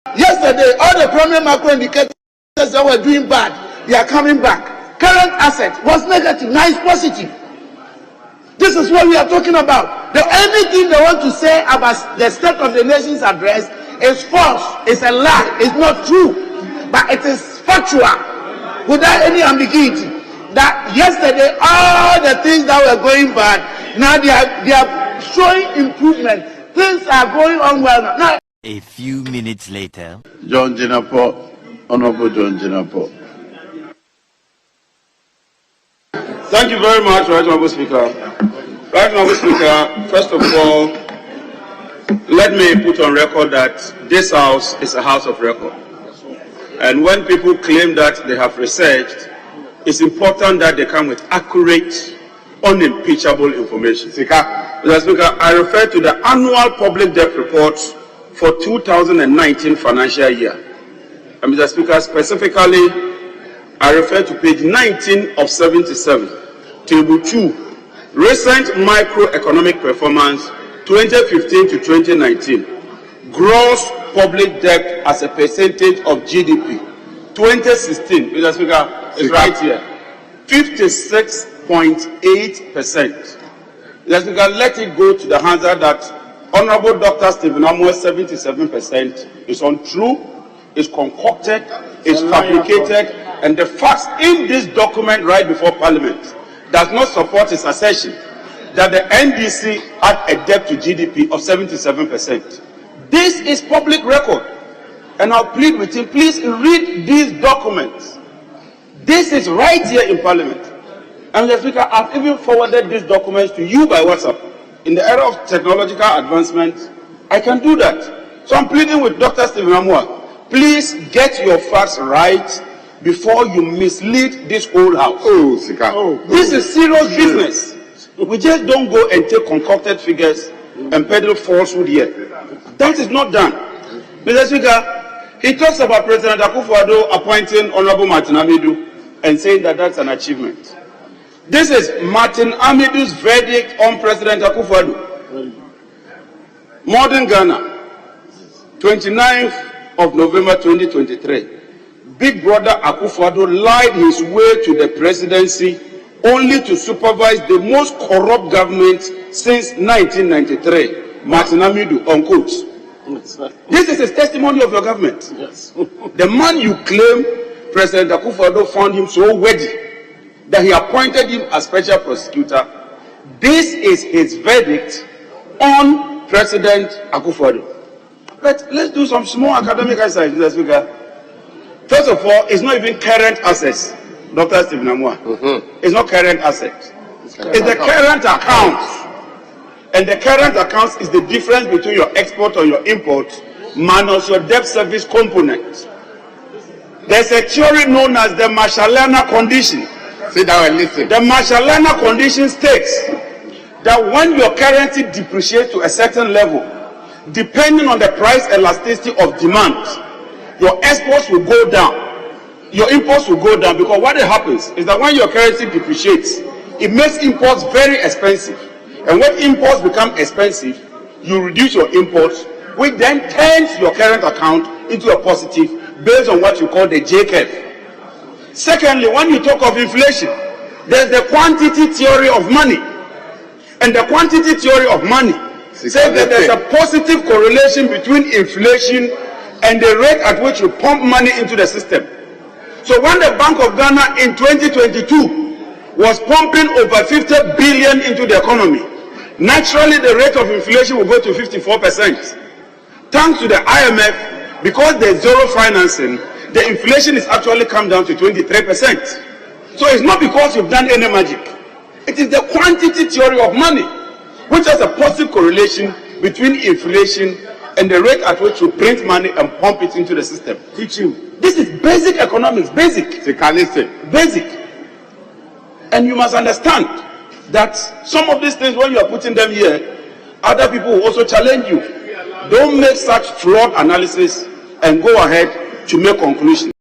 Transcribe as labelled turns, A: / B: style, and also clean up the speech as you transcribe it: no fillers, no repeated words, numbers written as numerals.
A: Yesterday, all the primary macro indicators that were doing bad, they are coming back. Current asset was negative, now it's positive. This is what we are talking about. The only thing they want to say about the State of the Nation's address is false, it's a lie, it's not true. But it is factual, without any ambiguity, that yesterday all the things that were going bad, now they are showing improvement. Things are going on well now.
B: A few minutes later.
C: John Jinapo, Honorable John Jinapo.
D: Thank you very much, Right Honorable Speaker. Right Honorable Speaker, first of all, let me put on record that this house is a house of record. And when people claim that they have researched, it's important that they come with accurate, unimpeachable information. Mr. Speaker, I refer to the annual public debt report for 2019 financial year. And Mr. Speaker, specifically, I refer to page 19 of 77, table 2, recent microeconomic performance 2015 to 2019, gross public debt as a percentage of GDP. 2016, Mr. Speaker, is right here, 56.8%. Mr. Speaker, let it go to the answer that Honorable Dr. Stephen Amoah's 77% is untrue, is concocted, is fabricated, and the facts in this document right before Parliament does not support his assertion that the NDC had a debt to GDP of 77%. This is public record, and I'll plead with him, please read these documents. This is right here in Parliament. And Mr. Speaker, I've even forwarded these documents to you by WhatsApp. In the era of technological advancement, I can do that. So I'm pleading with Dr. Stephen Amoah, please get your facts right before you mislead this whole house. This is serious business. We just don't go and take concocted figures and peddle falsehood here. That is not done. Mr. Speaker, he talks about President Akufo-Addo appointing Honorable Martin Amidu and saying that that's an achievement. This is Martin Amidu's verdict on President Akufo-Addo. Modern Ghana, 29th of November 2023. Big brother Akufo-Addo lied his way to the presidency only to supervise the most corrupt government since 1993. Martin Amidu, unquote. This is a testimony of your government. Yes. The man you claim President Akufo-Addo found him so worthy that he appointed him as special prosecutor. This is his verdict on President Akufo-Addo. But let's do some small academic exercise, Mr. Speaker. First of all, it's not even current assets, Dr. Stephen Amoah. It's not current assets. It's the current accounts. And the current accounts is the difference between your export or your import minus your debt service component. There's a theory known as the Marshallana condition.
C: Sit down and listen.
D: The Marshallana condition states that when your currency depreciates to a certain level, depending on the price elasticity of demand, your exports will go down, your imports will go down, because what happens is that when your currency depreciates, it makes imports very expensive. And when imports become expensive, you reduce your imports, which then turns your current account into a positive based on what you call the J curve. Secondly, when you talk of inflation, there's the quantity theory of money. And the quantity theory of money says that there's a positive correlation between inflation and the rate at which you pump money into the system. So when the Bank of Ghana in 2022 was pumping over 50 billion into the economy, naturally the rate of inflation will go to 54%. Thanks to the IMF, because there's zero financing, the inflation is actually come down to 23%. So it's not because you've done any magic. It is the quantity theory of money, which has a positive correlation between inflation and the rate at which you print money and pump it into the system. Teach you. This is basic economics, basic. Basic. And you must understand that some of these things, when you are putting them here, other people will also challenge you. Don't make such flawed analysis and go ahead to make conclusions.